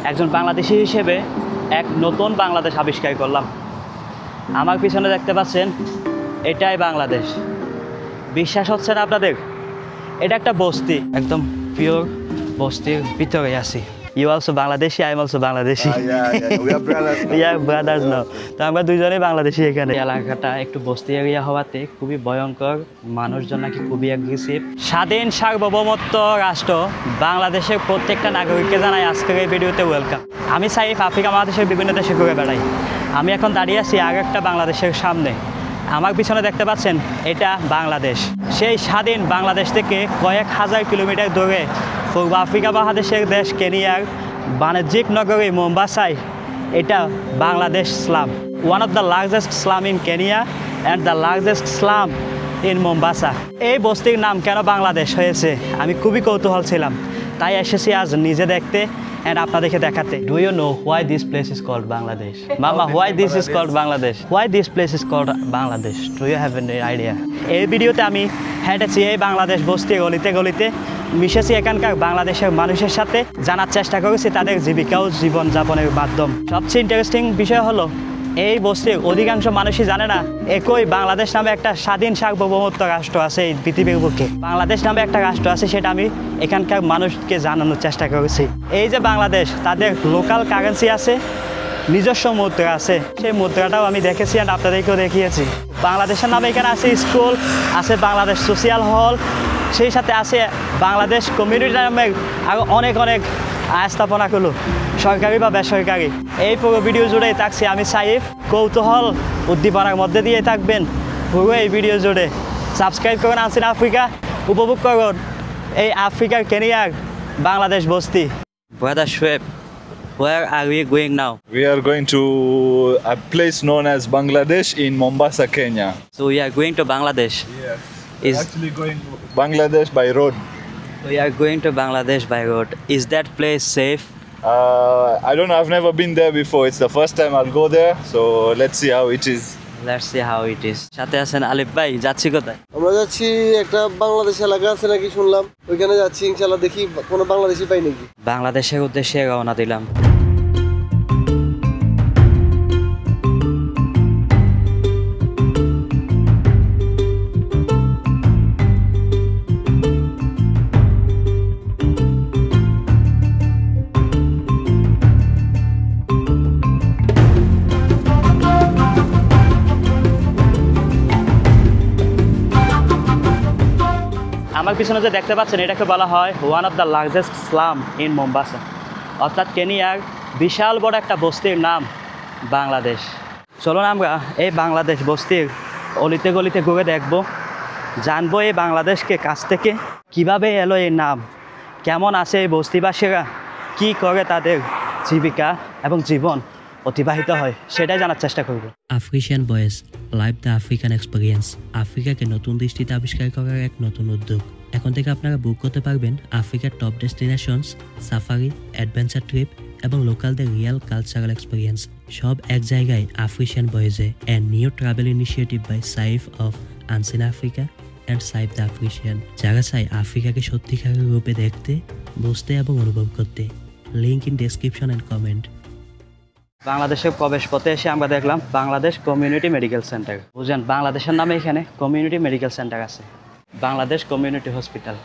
একজন বাংলাদেশি হিসেবে এক নতুন বাংলাদেশ আবিষ্কার করলাম। আমার পিছনে দেখতে পাচ্ছেন, এটাই বাংলাদেশ। বিশ্বাস হচ্ছে না আপনাদের? এটা একটা বস্তি, একদম পিওর বস্তির ভিতরে আছি। You also Bangladeshi, I am also Bangladeshi. Brothers now. তো আমরা দুজনেই বাংলাদেশি। এখানে এলাকাটা একটু বস্তি এরিয়া হওয়াতে খুবই ভয়ঙ্কর, মানুষজন নাকি খুবই অ্যাগ্রেসিভ। স্বাধীন সার্বভৌমত্ব রাষ্ট্র বাংলাদেশের প্রত্যেকটা নাগরিককে জানাই আজকের এই ভিডিওতে ওয়েলকাম। আমি সাইফ, আফ্রিকা মহাদেশের বিভিন্ন দেশে ঘুরে বেড়াই। আমি এখন দাঁড়িয়ে আছি আর একটা বাংলাদেশের সামনে। আমার পিছনে দেখতে পাচ্ছেন, এটা বাংলাদেশ। সেই স্বাধীন বাংলাদেশ থেকে কয়েক হাজার কিলোমিটার দূরে পূর্ব আফ্রিকা মহাদেশের দেশ কেনিয়ার বাণিজ্যিক নগরী মোম্বাসায় এটা Bangladesh slum. One of the largest slum in Kenya and the largest slum in Mombasa. এই বস্তির নাম কেন বাংলাদেশ হয়েছে আমি খুবই কৌতূহল ছিলাম, তাই এসেছি আজ নিজে দেখতে and আপনাদেরকে দেখাতে। Do you know why this place is called Bangladesh? Mama, why this is called Bangladesh? Why this place is called Bangladesh? Do you have any idea? এই ভিডিওতে আমি হেঁটেছি এই বাংলাদেশ বস্তি গলিতে গলিতে, মিশেছি এখানকার বাংলাদেশের মানুষের সাথে, জানার চেষ্টা করেছি তাদের জীবিকা ও জীবনযাপনের মাধ্যম। সবচেয়ে ইন্টারেস্টিং বিষয় হলো, এই বস্তির অধিকাংশ মানুষই জানে না একই বাংলাদেশ নামে একটা স্বাধীন সার্বভৌমত্ব রাষ্ট্র আছে এই পৃথিবীর বুকে। বাংলাদেশ নামে একটা রাষ্ট্র আছে, সেটা আমি এখানকার মানুষকে জানানোর চেষ্টা করেছি। এই যে বাংলাদেশ, তাদের লোকাল কারেন্সি আছে, নিজস্ব মুদ্রা আছে। সেই মুদ্রাটাও আমি দেখেছি আর আপনাদেরকেও দেখিয়েছি। বাংলাদেশের নামে এখানে আছে স্কুল, আছে বাংলাদেশ সোশিয়াল হল, সেই সাথে আছে বাংলাদেশ কমিউনিটি নামের আরও অনেক অনেক স্থাপনাগুলো, সরকারি বা বেসরকারি। এই পুরো ভিডিও জুড়েই থাকছি আমি সাইফ। কৌতূহল উদ্দীপনার মধ্যে দিয়ে থাকবেন পুরো এই ভিডিও জুড়ে। সাবস্ক্রাইব করুন আনসিন আফ্রিকা, উপভোগ করুন এই আফ্রিকার কেনিয়ার বাংলাদেশ বস্তি। Brother Shoaib, where are we going now? We are going to a place known as Bangladesh in Mombasa, Kenya. So we are going to Bangladesh. Yes. Is Actually going to Bangladesh by road. we are going to Bangladesh by road. Is that place safe? I don't know, I've never been there before. It's the first time I'll go there. So let's see how it is. Let's see how it is. সাথে আছেন আলিফ ভাই। যাচ্ছি কোথায়? আমরা যাচ্ছি একটা বাংলাদেশ এলাকা আছে নাকি শুনলাম, ওইখানে যাচ্ছি। ইনশাআল্লাহ দেখি কোনো বাংলাদেশি পাই নাকি। বাংলাদেশের উদ্দেশ্যে রওনা দিলাম। আমার পিছনে যে দেখতে পাচ্ছেন, এটাকে বলা হয় one of the largest slum in Mombasa, অর্থাৎ কেনিয়ার বিশাল বড় একটা বস্তির নাম বাংলাদেশ। চলুন আমরা এই বাংলাদেশ বস্তির অলিতে গলিতে ঘুরে দেখব, জানবো এই বাংলাদেশকে কাছ থেকে, কিভাবে এলো এই নাম, কেমন আছে এই বস্তিবাসীরা, কি করে তাদের জীবিকা এবং জীবন অতিবাহিত হয়, সেটাই জানার চেষ্টা করব। আফ্রিকান বয়েস লাইভ দ্য আফ্রিকান এক্সপিরিয়েন্স, আফ্রিকাকে নতুন দৃষ্টিতে আবিষ্কার করার এক নতুন উদ্যোগ। এখন থেকে আপনারা বুক করতে পারবেন আফ্রিকার top destinations, safari, adventure trip এবং লোকালদের রিয়েল কালচারাল এক্সপিরিয়েন্স, সব এক জায়গায় আফ্রিকান বয়েজে। And new travel initiative by Saif of unseen Africa and Saif the African, যারা চায় আফ্রিকাকে সত্যিকারের রূপে দেখতে, বুঝতে এবং অনুভব করতে। Link in description and comment. বাংলাদেশের প্রবেশ পথে এসে আমরা দেখলাম বাংলাদেশ কমিউনিটি মেডিকেল সেন্টার। বুঝলেন, বাংলাদেশের নামে এখানে কমিউনিটি মেডিকেল সেন্টার আছে, বাংলাদেশ কমিউনিটি হসপিটাল।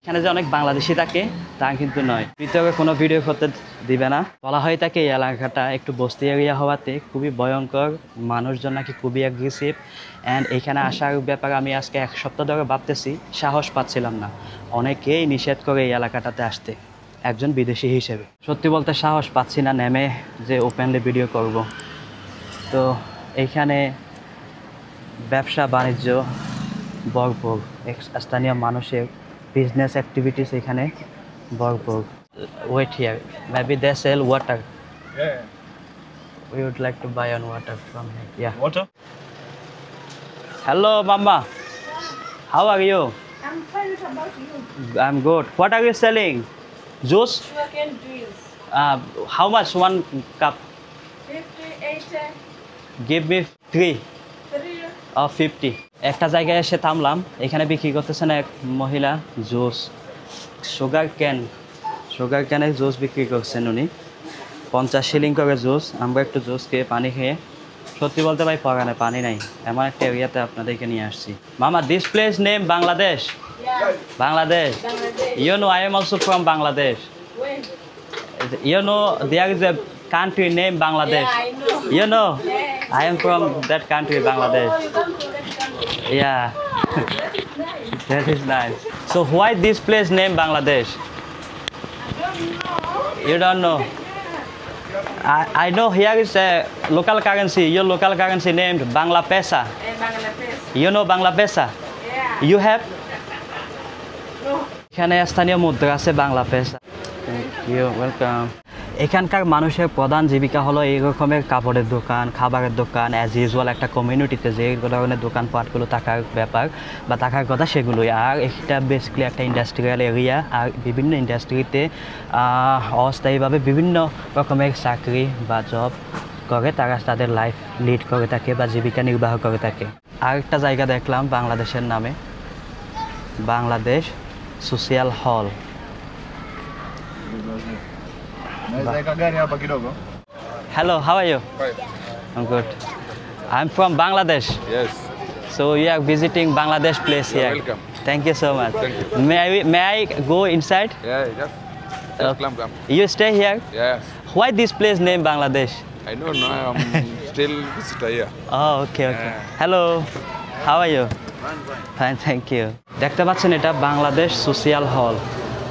এখানে যে অনেক বাংলাদেশি থাকে তা কিন্তু নয়। ভিতরে কোনো ভিডিও করতে দিবে না। বলা হয় থাকে এই এলাকাটা একটু বস্তি এরিয়া হওয়াতে খুবই ভয়ঙ্কর, মানুষজন নাকি খুবই অ্যাগ্রেসিভ। অ্যান্ড এখানে আসার ব্যাপারে আমি আজকে এক সপ্তাহ ধরে ভাবতেছি, সাহস পাচ্ছিলাম না। অনেকেই নিষেধ করে এই এলাকাটাতে আসতে, একজন বিদেশি হিসেবে সত্যি বলতে সাহস পাচ্ছি না নেমে যে ওপেনলি ভিডিও করব। তো এইখানে ব্যবসা বাণিজ্য ভরপুর, স্থানীয় মানুষের বিজনেস অ্যাক্টিভিটিস এখানে ভরপুর। Wait here, maybe they sell water. Yeah. We would like to buy on water from here. Yeah. Water? Hello, Mama. How are you? I'm fine. What about you? I'm good. What are you selling? Juice? Sugarcane juice. How much one cup? 50, 80, Give me 3 3. or 50. একটা জায়গায় এসে থামলাম, এখানে বিক্রি করতেছেন এক মহিলা juice, sugar ক্যানের juice বিক্রি করছেন উনি। 50 শিলিং করে জুস। আমরা একটু জুস খেয়ে পানি খেয়ে সত্যি বলতে ভাই পরানে পানি নাই, এমন একটা এরিয়াতে আপনাদেরকে নিয়ে আসছি। মামা, this place name Bangladesh? Yeah. Bangladesh. Bangladesh. You know, I am also from Bangladesh. When? You know, there is a country named Bangladesh. Yeah, I know. You know, Yeah. I am from that country, Bangladesh. Oh, you come from that country. Yeah, That is nice. that is nice. So why this place named Bangladesh? I don't know. You don't know? I know here is a local currency. Your local currency named Bangla Pesa. And Bangladesh. You know Bangla Pesa? Yeah. You have? No. এখানে স্থানীয় মুদ্রা আছে Bangla Pesa. Thank you, welcome. এখানকার মানুষের প্রধান জীবিকা হলো এই রকমের কাপড়ের দোকান, খাবারের দোকান, অ্যাজ ইউজুয়াল একটা কমিউনিটিতে যে ধরনের দোকানপাটগুলো থাকার ব্যাপার বা থাকার কথা সেগুলোই। আর এটা বেসিক্যালি একটা ইন্ডাস্ট্রিয়াল এরিয়া। আর বিভিন্ন ইন্ডাস্ট্রিতে অস্থায়ীভাবে বিভিন্ন রকমের চাকরি বা জব করে তারা তাদের লাইফ লিড করে থাকে বা জীবিকা নির্বাহ করে থাকে। আর একটা জায়গা দেখলাম বাংলাদেশের নামে, বাংলাদেশ সোশ্যাল হল। Hello, how are you? I'm good. I'm from Bangladesh. Yes, So you are visiting Bangladesh place here. welcome. Thank you so much. May I go inside? Yeah, just come. You stay here? Yes, Why this place named Bangladesh? I don't know. I'm still visitor here. Oh, okay. Hello, how are you? Fine, thank you. দেখতে পাচ্ছেন এটা Bangladesh social হল।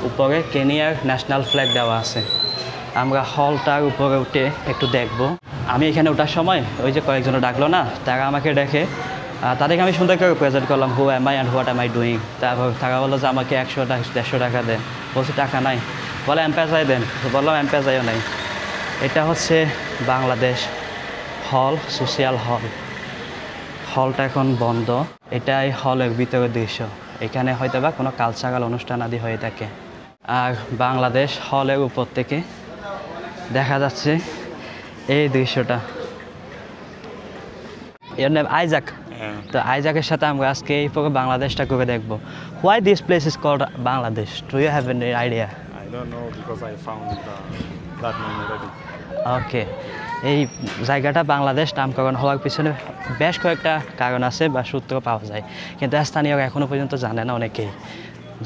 উপরে কেনিয়ার national flag দেওয়া আছে। আমরা হলটার উপরে উঠে একটু দেখব। আমি এখানে ওঠার সময় ওই যে কয়েকজন ডাকলো না, তারা আমাকে দেখে, তাদেরকে আমি সুন্দর করে প্রেজেন্ট করলাম, who am I and what M I doing. তারপর তারা বললো যে আমাকে 100-150 টাকা দেন। বলছি টাকা নাই, বলে এমপেজাই দেন। বললাম এমপেজাইও নাই। এটা হচ্ছে বাংলাদেশ হল, সোশ্যাল হল। হলটা এখন বন্ধ। এটাই হলের ভিতরের দৃশ্য। এখানে হয়তো বা কোনো কালচারাল অনুষ্ঠান আদি হয়ে থাকে। আর বাংলাদেশ হলের উপর থেকে দেখা যাচ্ছে এই দৃশ্যটা। এর নাম আইজাক। তো আইজাকের সাথে আমরা আজকে এই পুরো বাংলাদেশটা করে দেখব। Why this place is called Bangladesh? Do you have any idea? I don't know because I found that name already. Okay, এই জায়গাটা বাংলাদেশ নামকরণ হওয়ার পিছনে বেশ কয়েকটা কারণ আছে বা সূত্র পাওয়া যায়, কিন্তু স্থানীয়রা এখনও পর্যন্ত জানে না। অনেকেই,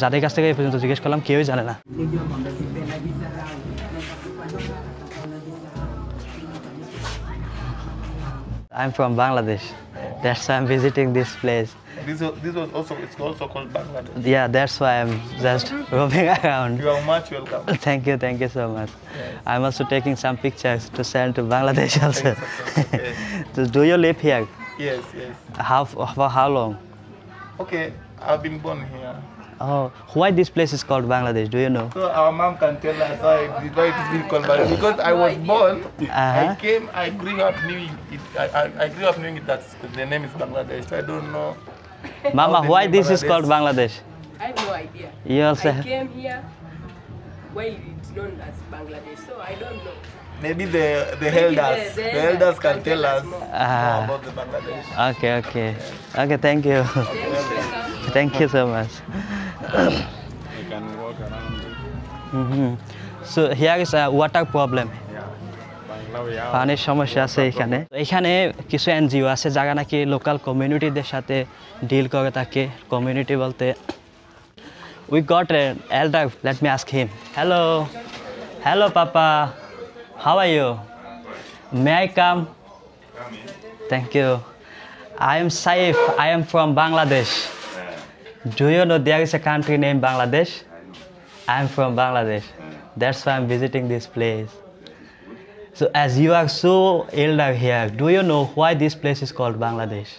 যাদের কাছ থেকে এই পর্যন্ত জিজ্ঞেস করলাম, কেউই জানে না। I'm from Bangladesh. That's why I'm visiting this place. This was also, it's also called Bangladesh. Yeah, that's why I'm just roaming around. You are much welcome. Thank you so much. I'm also taking some pictures to send to Bangladesh also. So do you live here? Yes. For how long? Okay, I've been born here. Oh, why this place is called Bangladesh? Do you know? So our mom can tell us why it is being called Bangladesh. Because I was born, I grew up knowing it. I grew up knowing that the name is Bangladesh. I don't know. Mama, how the why name this is called Bangladesh? I have no idea. You also I came here while it's known as Bangladesh, so I don't know. Maybe the the elders can tell us more. more about the Bangladesh. Okay, thank you. Thank you so much. You can walk around. So here is a water problem. Bangla, we have পানির সমস্যা আছে এখানে। এখানে কিছু NGO আছে যারা নাকি local কমিউনিটিদের সাথে ডিল করে থাকে। কমিউনিটি বলতে we got an elder, let me ask him. Hello papa, how are you? May I come? Thank you. I am Saif, I am from Bangladesh. Do you know there is a country named Bangladesh? I am from Bangladesh. That's why I'm visiting this place. So as you are so elder here, do you know why this place is called Bangladesh?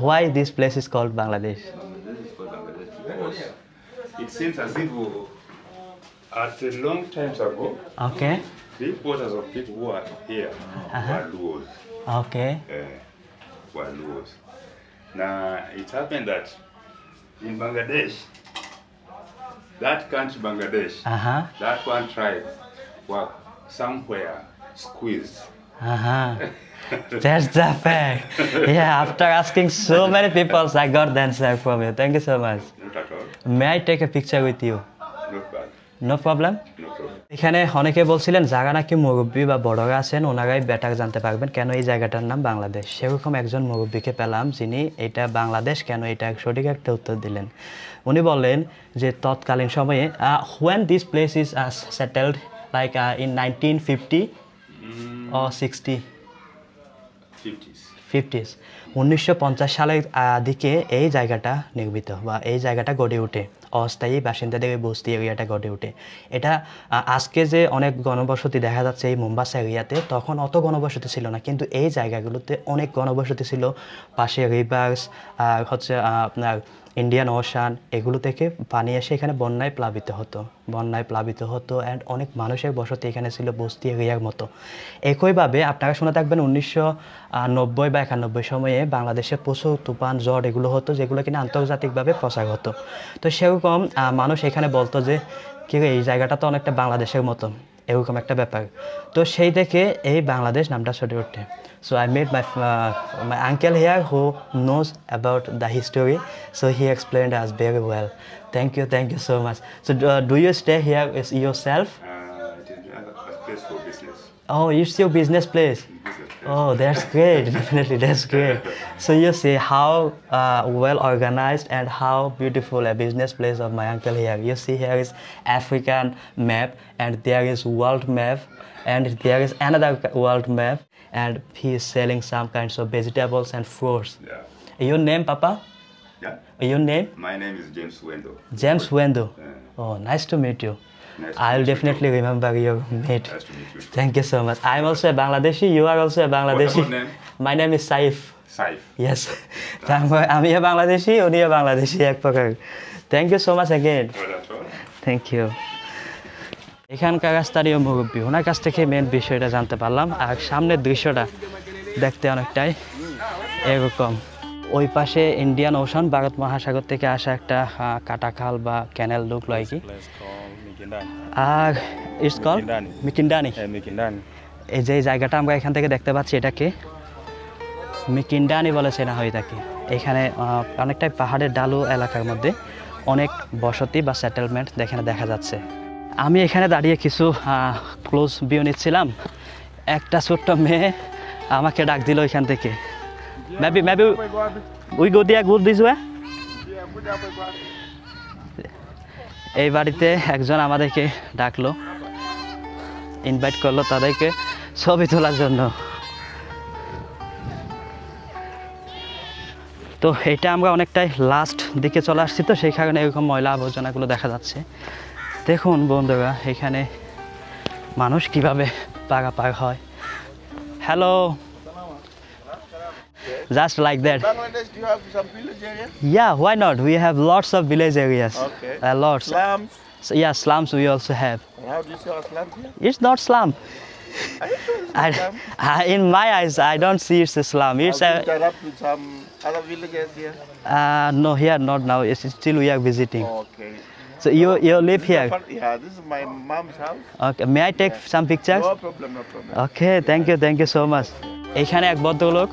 Why this place is called Bangladesh? It seems as if at a long time ago, Okay. the quarters of people who are here were Luos. Okay. Were Luos. Now, it happened that in Bangladesh, that country Bangladesh, that one tribe were somewhere squeezed. That's the fact. Yeah, after asking so many people, I got the answer from you. Thank you so much. Not at all. May I take a picture with you? Not bad. No problem. এখানে অনেকে বলছিলেন যারা নাকি মুরব্বী বা বড়রা আছেন ওনারাই বেটার জানতে পারবেন কেন এই জায়গাটার নাম বাংলাদেশ। সেরকম একজন মুরব্বীকে পেলাম যিনি এটা বাংলাদেশ কেন এটা সঠিক একটা উত্তর দিলেন। উনি বললেন যে তৎকালীন সময়ে when this place is settled like in 1950 or 60 50s 1950 সালের দিকে এই জায়গাটা নির্মিত বা এই জায়গাটা গড়ে ওঠে, অস্থায়ী বাসিন্দাদের এই বস্তি এরিয়াটা গড়ে ওঠে। এটা আজকে যে অনেক গণবসতি দেখা যাচ্ছে এই মোম্বাসা এরিয়াতে, তখন অত গণবসতি ছিল না, কিন্তু এই জায়গাগুলোতে অনেক গণবসতি ছিল। পাশে রিভার্স আর হচ্ছে আপনার ইন্ডিয়ান ওশান, এগুলো থেকে পানি এসে এখানে বন্যায় প্লাবিত হতো অ্যান্ড অনেক মানুষের বসতি এখানে ছিল বস্তি এরিয়ার মতো। একইভাবে আপনারা শুনে থাকবেন 1990 বা 91 সময়ে বাংলাদেশে প্রচুর তুফান ঝড় এগুলো হতো, যেগুলো কিনা আন্তর্জাতিকভাবে প্রচার হতো। তো সেরকম মানুষ এখানে বলতো যে কী এই জায়গাটা তো অনেকটা বাংলাদেশের মতো, এরকম একটা ব্যাপার। তো সেই থেকে এই বাংলাদেশ নামটা ছড়ে ওঠে। So I met my uncle here who knows about the history, so he explained us very well. Thank you so much. So do you stay here yourself? It is a place for business. Oh, it's your business place. Oh, that's great. Definitely, that's great. So you see how well organized and how beautiful a business place of my uncle here. You see here is African map, and there is world map, and there is another world map, and he is selling some kinds of vegetables and fruits. Yeah. Your name, Papa? Yeah. Your name? My name is James Wendo. James Wendo. Oh, nice to meet you. Nice to I'll meet you definitely too. remember your meet. Nice to meet you. Thank you so much. I'm also a Bangladeshi. You are also a Bangladeshi. What name? My name is Saif. Saif. Yes. আমি বাংলাদেশি, উনিও বাংলাদেশি এক প্রকার। Thank you so much again. Thank you. এখানকার স্থানীয় মুরব্বী, ওনার কাছ থেকে main বিষয়টা জানতে পারলাম। আর সামনের দৃশ্যটা দেখতে অনেকটাই এরকম। ওই পাশে ইন্ডিয়ান ওশান, ভারত মহাসাগর থেকে আসা একটা কাটা খাল বা ক্যানেল ঢুকলো আর কি। আর ইটস কল মিকিন্ডানি। এই যে জায়গাটা আমরা এখান থেকে দেখতে পাচ্ছি এটাকে মিকিন্ডানি বলে চেনা হয়ে থাকে। এখানে অনেকটাই পাহাড়ের ঢালু এলাকার মধ্যে অনেক বসতি বা সেটেলমেন্ট দেখা যাচ্ছে। আমি এখানে দাঁড়িয়ে কিছু ক্লোজ ভিউ নিচ্ছিলাম, একটা ছোট্ট মেয়ে আমাকে ডাক দিল এখান থেকে। maybe we go there, go this way. এই বাড়িতে একজন আমাদেরকে ডাকলো, ইনভাইট করলো তাদেরকে ছবি তোলার জন্য। তো এটা আমরা অনেকটাই লাস্ট দিকে চলে আসছি, তো সেই কারণে এরকম ময়লা আবর্জনাগুলো দেখা যাচ্ছে। দেখুন বন্ধুরা এখানে মানুষ কিভাবে পারাপার হয়। Hello, just like that. Bangladesh, do you have some village area? Yeah, why not? We have lots of village areas. Okay. Lots. Slums? So, yeah, slums we also have. And how do you see our slums here? It's not slum. Are you sure it's not slum? In my eyes, I don't see it's a slum. It's Have you tied up with some other villages here? no, here not now. It's still we are visiting. Okay. So you live here? Yeah, this is my mom's house. Okay. May I take some pictures? No problem, no problem. Okay, thank you so much. এখানে এক ভদ্রলোক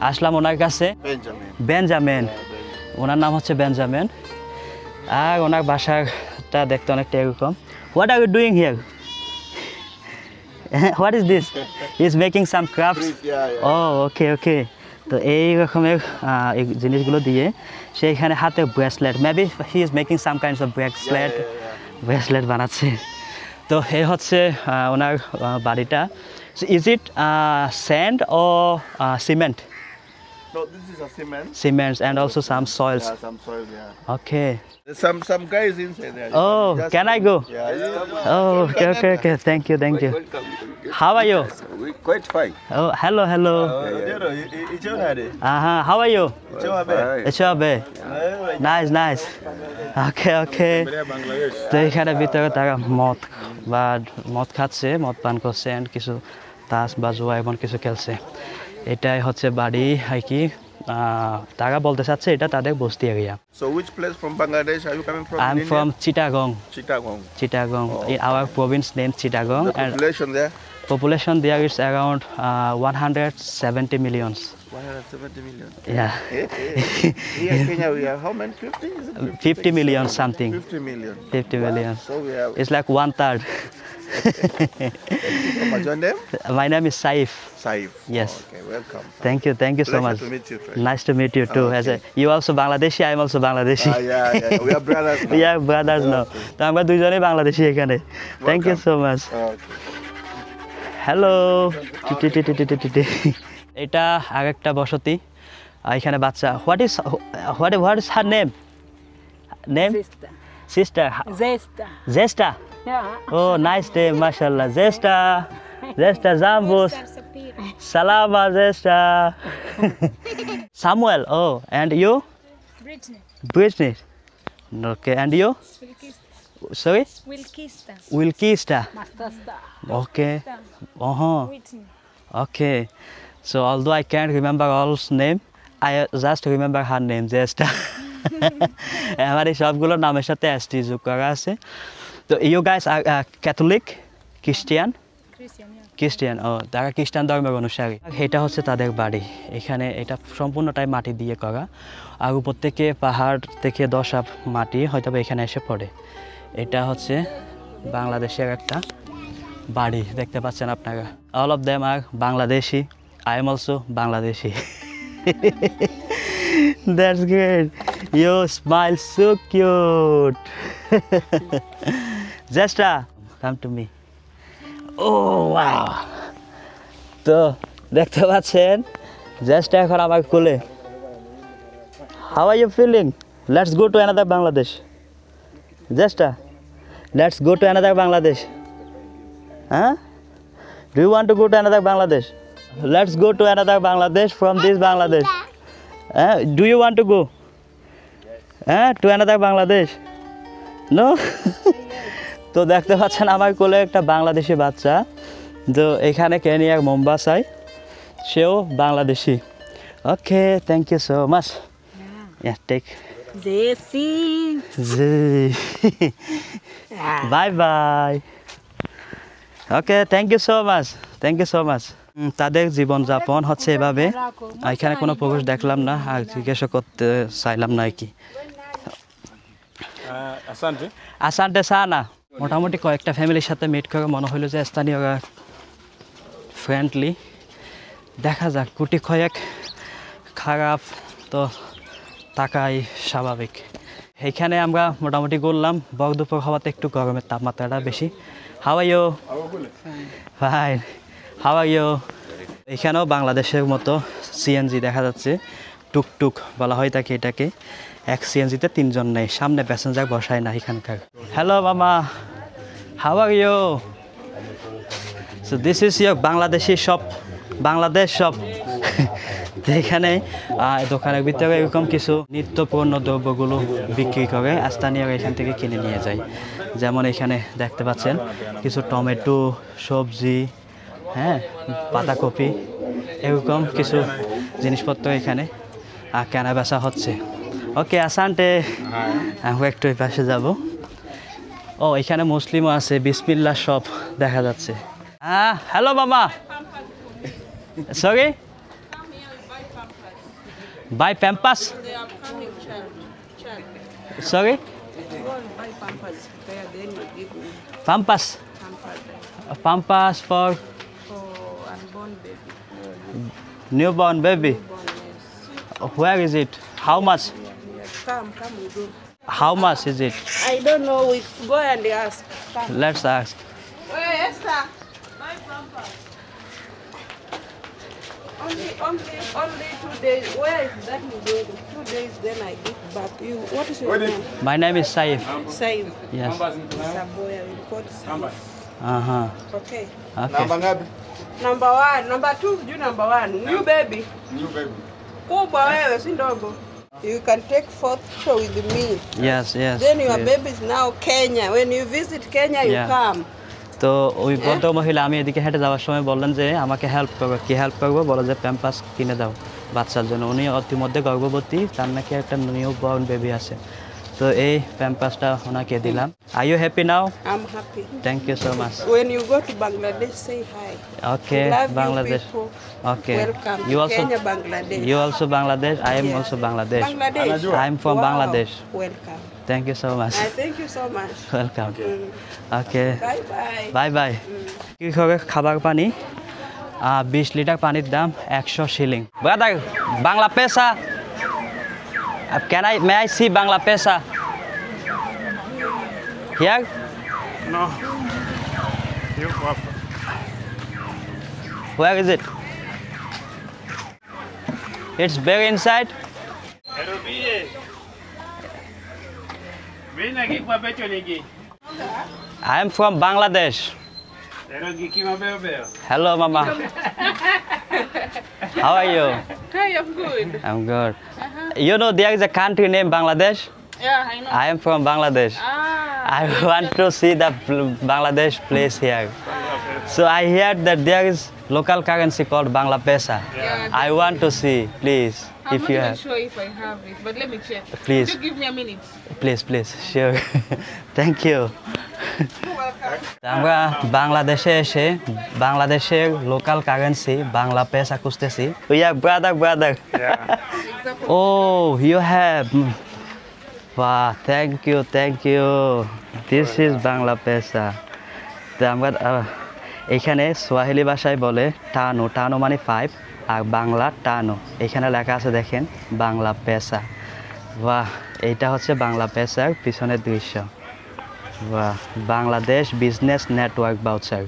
আসলাম ওনার কাছে, Benjamin, ওনার নাম হচ্ছে Benjamin. আর ওনার বাসাটা দেখতে অনেকটা এরকম। What are you doing here? What is this? He is making some crafts. Oh okay. তো এই রকমের জিনিসগুলো দিয়ে সে এখানে হাতে bracelet, maybe he is making some kinds of bracelet বানাচ্ছে। তো এই হচ্ছে ওনার বাড়িটা। So is it sand or cement? No, this is a cement. Cements and also some soils. Yeah, some soil, yeah. Okay. There's some guys inside there. Oh, can I go? Yeah. Oh, okay. Thank you. How are you? We're quite fine. Oh, hello. How are you? Echoabe. Nice. Okay. তো এখানে ভিতরে তারা মদ খাচ্ছে, মদ পান করছে and কিছু তাস বা জুয়া এমন কিছু খেলছে। এটাই হচ্ছে বাড়ি আর কি। তারা বলতে চাচ্ছে এটা তাদের বস্তি area. So which place from Bangladesh are you coming from? I'm from Chittagong. Chittagong. In our province named Chittagong. The population there? Population there is around 170 millions. 170 million. Yeah. Here in Kenya we have how many? 50? Is it 50 million something. 50 million. 50 million. So we have. It's like 1/3. What's your name? My name is Saif. Saif. Yes. Okay, welcome. Thank you so Pleasure much. to meet you, friend. Nice to meet you too. As a, you also Bangladeshi, I am also Bangladeshi. Yeah. We are brothers now. We are brothers now. তো আমরা দুইজনেই বাংলাদেশি এখানে। Thank you so much. Okay. Hello. এটা আরেকটা বসতি। এখানে বাচ্চা। What is her name? Name? Sister. Zesta. Zesta. Yeah. Oh, nice name, mashallah. Zesta Zambus. Salama, Zesta. Samuel. Oh, and you? Britney. Okay, and you? Sorry? Wilkista. Okay. Okay. So although I can't remember all's name, I just remember her name, Zesta. আমার এই সবগুলো নামের সাথে ST যোগ করা আছে। তো you guys are Catholic Christian ও তারা খ্রিস্টান ধর্মের অনুসারী। এটা হচ্ছে তাদের বাড়ি। এখানে এটা সম্পূর্ণটাই মাটি দিয়ে করা, আর উপর থেকে পাহাড় থেকে 10 হাত মাটি হয়তো এখানে এসে পড়ে। এটা হচ্ছে বাংলাদেশের একটা বাড়ি, দেখতে পাচ্ছেন আপনারা। All of them are Bangladeshi. I am also Bangladeshi. That's great. You smile so cute. Zesta, come to me. Oh wow. তো দেখতে পাচ্ছেন Zesta এখন আমার কোলে। How are you feeling? Let's go to another Bangladesh. Zesta, let's go to another Bangladesh. Huh? Do you want to go to another Bangladesh? Let's go to another Bangladesh from this Bangladesh. Do you want to go? To another Bangladesh? No? তো দেখতে পাচ্ছেন আমার কোলে একটা বাংলাদেশি বাচ্চা, তো এখানে কেনিয়ার মোম্বাসায়, সেও Bangladeshi. Okay, thank you so much. Take bye bye. Okay, thank you so much. তাদের জীবনযাপন হচ্ছে এভাবে। এখানে কোনো পুরুষ দেখলাম না, আর জিজ্ঞাসা করতে চাইলাম না আর কি। আসান্তে সানা। মোটামুটি কয়েকটা ফ্যামিলির সাথে মিট করে মনে হলো যে স্থানীয়রা ফ্রেন্ডলি। দেখা যাক, গুটি কয়েক খারাপ তো থাকাই স্বাভাবিক। এইখানে আমরা মোটামুটি ঘুরলাম, বক দুপুর হওয়াতে একটু গরমের তাপমাত্রাটা বেশি। How are you? Fine. How are you? এখানেও বাংলাদেশের মতো সিএনজি দেখা যাচ্ছে, টুকটুক বলা হয় থাকে এটাকে। এক সিএনজিতে 3 জন নেই, সামনে প্যাসেঞ্জার বসায় না এখানকার। হ্যালো মামা, how are you? So this is your Bangladeshi shop, Bangladesh shop. এখানে দোকানের ভিতরে এরকম কিছু নিত্যপূর্ণ দ্রব্যগুলো বিক্রি করে, স্থানীয়রা এখান থেকে কিনে নিয়ে যায়। যেমন এখানে দেখতে পাচ্ছেন কিছু টমেটো, সবজি, হ্যাঁ, পাতাকপি, এরকম কিছু জিনিসপত্র এখানে কেনা বেচা হচ্ছে। ওকে, আসান্তে। আমরা একটু এই পাশে যাব। ও, এখানে মুসলিমও আছে, বিসমিল্লাহ শপ দেখা যাচ্ছে। হ্যালো মামা, sorry, buy Pampers? Sorry? Buy Pampers there, then you give me Pampers? Pampers for unborn baby. newborn baby? Where is it? How much? Come, we go. How much is it? I don't know, we go and ask. Come. Let's ask. Hey, Esther, buy Pampers. Only 2 days. Where is that you go? 2 days, then I give back. You, what is your name? My name is Saif. Saif. Yes. Saboya, we call Saif. Okay. Okay. Number 1. Number 2, you number 1. New baby. Kubwa wewe, si ndogo. You can take photo with me. Yes. Then your baby is now Kenya. When you visit Kenya, you come. তো ওই ভদ্র মহিলা, আমি এদিকে হেঁটে যাওয়ার সময় বললেন যে আমাকে হেল্প করবো। কি হেল্প করবো? বলো যে প্যাম্পাস কিনে দাও বাচ্চার জন্য। উনি ইতিমধ্যে গর্ভবতী, তার নাকি একটা নিউ বর্ন বেবি আছে। তো এই প্যাম্পাসটা ওনাকে দিলাম। Are you happy now? I'm happy. Thank you so much. When you go to Bangladesh, say hi. Okay, Love Bangladesh. You people. Okay. Welcome You to also Kenya, Bangladesh. You also Bangladesh? I am Yes. also Bangladesh. Bangladesh. I'm from Wow. Bangladesh. Welcome. Thank you so much. Thank you so much. Welcome. Okay. Bye bye. Bye bye. কৃষকের খাবার পানি 20 litre পানির দাম 100 shilling. Brother Bangla Pesa, may I see Bangla Pesa? Here? No. You offer. Where is it? It's very inside. I am from Bangladesh. Hello, Mama. How are you? Hi, I'm good. I'm good. You know there is a country named Bangladesh? Yeah, I know. I am from Bangladesh. I want to see the Bangladesh place here. So I heard that there is local currency called Bangla Pesa. I want to see, please, if you have. I'm not sure if I have it, but let me check. Please. Could you give me a minute? Please, sure. Thank you. আমরা বাংলাদেশে এসে বাংলাদেশের local currency Bangla Pesa খুঁজতেছি। Brother oh you have, বাহ, thank you this is Bangla Pesa. তো আমরা এখানে Swahili ভাষায় বলে টানো মানে 5 আর বাংলা টানো। এখানে লেখা আছে দেখেন বাংলা পেসা। বাহ, এইটা হচ্ছে বাংলা পেসার পিছনের দৃশ্য। বাহ, Bangladesh business network voucher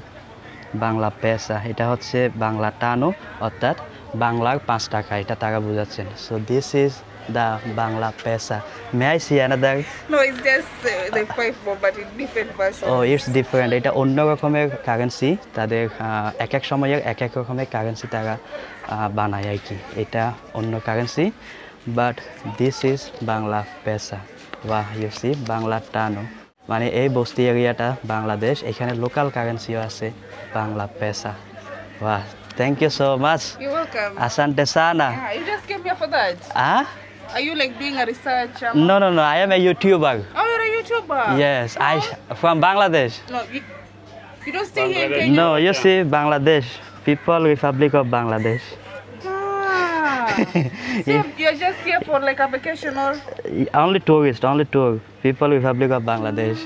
Bangla Pesa. এটা হচ্ছে বাংলা টানো অর্থাৎ বাংলার 5 টাকা, এটা তারা বোঝাচ্ছেন। So this is the Bangla Pesa. May I see another? No, it's just the 5 more, but in different versions. Oh it's different. এটা অন্য রকমের কারেন্সি, তাদের এক এক সময়ের এক এক রকমের কারেন্সি তারা বানায় আর কি। এটা অন্য currency, but this is Bangla পেসা। বাহ, ইউ সি বাংলা টানো মানে এই বস্তি এরিয়াটা বাংলাদেশ, এখানে লোকাল কারেন্সিও আছে বাংলা পেসা। বাহ, thank you so much. You're welcome. Asante sana. Yeah, you just came here for that. Are you like doing a research? No, I am a YouTuber. Oh, you're a YouTuber? Yes, I from Bangladesh. No, you don't stay here in Kenya? No, you see Bangladesh, People Republic of Bangladesh. So you're just here for like a vacation or? Only tour, People Republic of Bangladesh.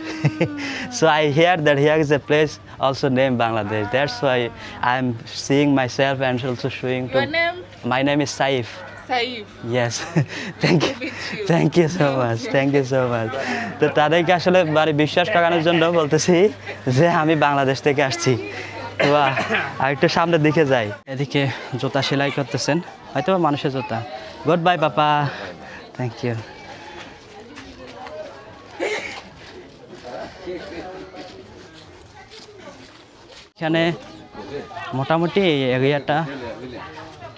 So I hear that here is a place also named Bangladesh. That's why I'm seeing myself and also showing to. Your name? My name is Saif. Saif. Yes. Thank you so much. তো তাদেরকে আসলে বাড়ি বিশ্বাস করানোর জন্য বলতেছি যে আমি বাংলাদেশ থেকে আসছি। বাহ, আর একটু সামনের দিকে যাই। এদিকে জুতা সেলাই করতেছেন, হয়তো মানুষের জুতা। Goodbye papa, thank you. এখানে মোটামুটি এরিয়াটা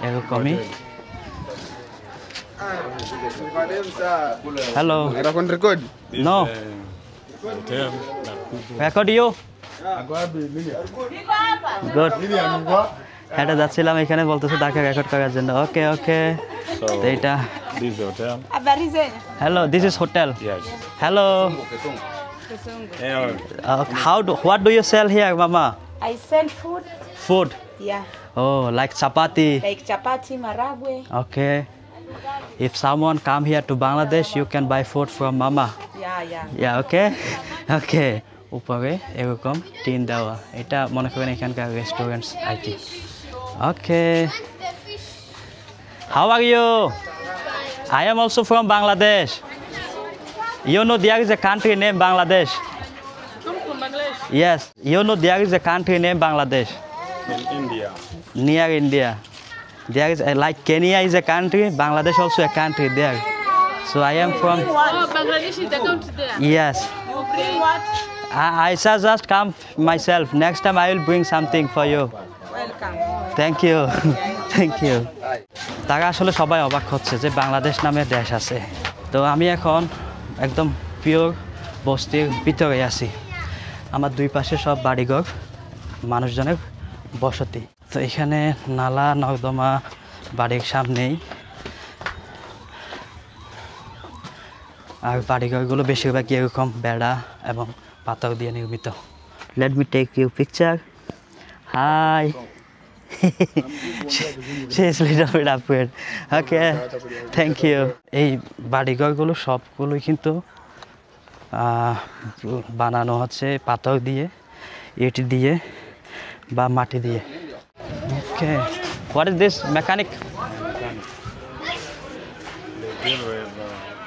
এরকমই। Hello, record? No. Record you? Good. হেঁটে যাচ্ছিলাম, এখানে বলতেছে তাকে রেকর্ড করার জন্য। ওকে তো এটা This is hotel. Hello, this is hotel. Yes. Hello, what do you sell here, mama? I sell food. Food? Yeah. Oh, like chapati. Like chapati, maragwe. Okay. If someone come here to Bangladesh, you can buy food from mama. Yeah. Okay. উপরে এরকম tin দেওয়া, এটা মনে করেন এখানকার restaurants আর কি। Okay, how are you? I am also from Bangladesh. You know there is a country named Bangladesh. Come from Bangladesh? Yes, you know there is a country named Bangladesh. In India. Near India. There is like Kenya is a country, Bangladesh also a country there. So I am from. Oh, Bangladesh is the country there. Yes. You bring what? I shall just come myself. Next time I will bring something for you. Welcome. Thank you. তারা আসলে সবাই অবাক হচ্ছে যে বাংলাদেশ নামে দেশ আছে। তো আমি এখন একদম পিওর বস্তির ভিতরে আছি। আমার দুই পাশে সব বাড়িঘর, মানুষজনের বসতি। তো এখানে নালা নর্দমা বাড়ির সামনেই। আর বাড়িঘরগুলো বেশিরভাগই এরকম বেড়া এবং পাথর দিয়ে নির্মিত। Let me take you picture. Hi. She is little bit upgrade. Okay, thank you. এই বাড়িঘরগুলো সবগুলোই কিন্তু বানানো হচ্ছে পাথর দিয়ে, ইট দিয়ে বা মাটি দিয়ে। Okay, what is this mechanic?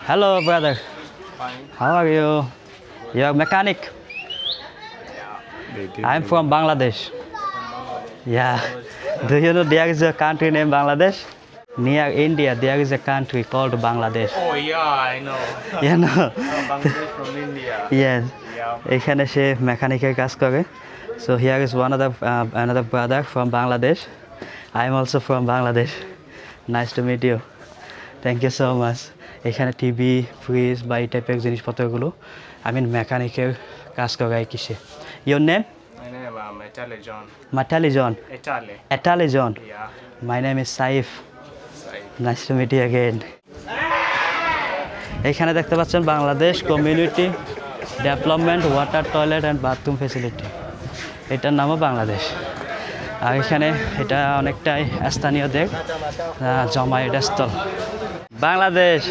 Hello brother. Fine. How are you? You are mechanic? I'm from Bangladesh. Yeah. Do you know there is a country named Bangladesh? Near India, there is a country called Bangladesh. Oh yeah, I know. You know? Bangladesh from India. Yes. Yeah. এখানে সে মেকানিকের কাজ করে। So here is another brother from Bangladesh. I am also from Bangladesh. Nice to meet you. Thank you so much. এখানে TV, fridge বা এই টাইপের জিনিসপত্রগুলো মেকানিকের কাজ করে আর কি সে। Your name? My name Matale John. Matali John. Etale. Etale John. Yeah. My name is Saif. Saif. Nice to meet you again. এখানে দেখতে পাচ্ছেন Bangladesh community development water toilet and bathroom facility, এটার নামও বাংলাদেশ। আর এখানে এটা অনেকটাই স্থানীয়দের জমায়েত স্থল। Bangladesh.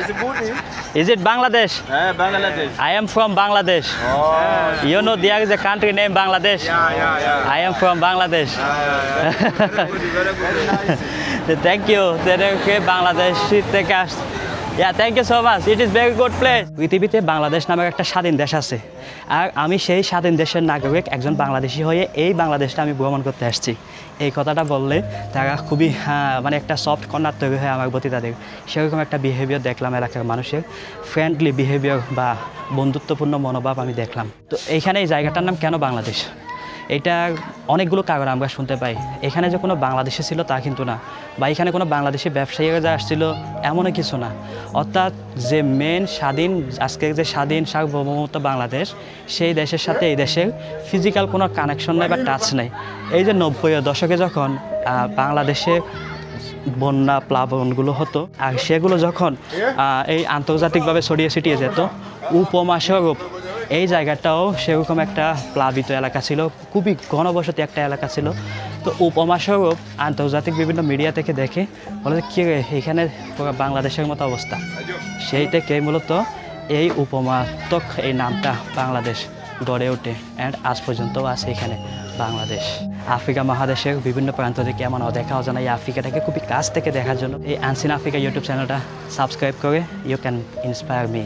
Is it Bangladesh? Bangladesh. I am from Bangladesh. You know there is a country named Bangladesh? Yeah. I am from Bangladesh. Thank you. Bangladesh থেকে আসছে। Yeah, thank you so much. It is very good place. পৃথিবীতে বাংলাদেশ নামের একটা স্বাধীন দেশ আছে, আর আমি সেই স্বাধীন দেশের নাগরিক একজন বাংলাদেশি হয়ে এই বাংলাদেশটা আমি ভ্রমণ করতে আসছি। এই কথাটা বললে তারা খুবই একটা সফট কর্নার তৈরি হয় আমার প্রতি তাদের। সেরকম একটা বিহেভিয়ার দেখলাম এলাকার মানুষের, ফ্রেন্ডলি বিহেভিয়ার বা বন্ধুত্বপূর্ণ মনোভাব আমি দেখলাম। তো এইখানে এই জায়গাটার নাম কেন বাংলাদেশ? এটা অনেকগুলো কারণ আমরা শুনতে পাই। এখানে যে কোনো বাংলাদেশি ছিল তা কিন্তু না, বা এখানে কোনো বাংলাদেশি ব্যবসায়ীরা যা আসছিল এমনও কিছু না। অর্থাৎ যে মেন স্বাধীন, আজকের যে স্বাধীন সার্বভৌমত্ব বাংলাদেশ, সেই দেশের সাথে এই দেশের ফিজিক্যাল কোনো কানেকশন নেই বা টাচ নেই। এই যে 90-এর দশকে যখন বাংলাদেশে বন্যা প্লাবনগুলো হতো, আর সেগুলো যখন এই আন্তর্জাতিকভাবে ছড়িয়ে ছিটিয়ে যেত, উপমহাস্বরূপ এই জায়গাটাও সেরকম একটা প্লাবিত এলাকা ছিল, খুবই ঘনবসতি একটা এলাকা ছিল। তো উপমহাস্বরূপ আন্তর্জাতিক বিভিন্ন মিডিয়া থেকে দেখে বলে যে কী এখানে পুরো বাংলাদেশের মতো অবস্থা, সেই থেকে মূলত এই উপমাত্মক এই নামটা বাংলাদেশ গড়ে ওঠে। অ্যান্ড আজ পর্যন্তও আছে এখানে বাংলাদেশ। আফ্রিকা মহাদেশের বিভিন্ন প্রান্ত থেকে এমন অদেখা অজানা এই আফ্রিকাটাকে খুবই কাছ থেকে দেখার জন্য এই আনসিন আফ্রিকা ইউটিউব চ্যানেলটা সাবস্ক্রাইব করে ইউ ক্যান ইন্সপায়ার মি।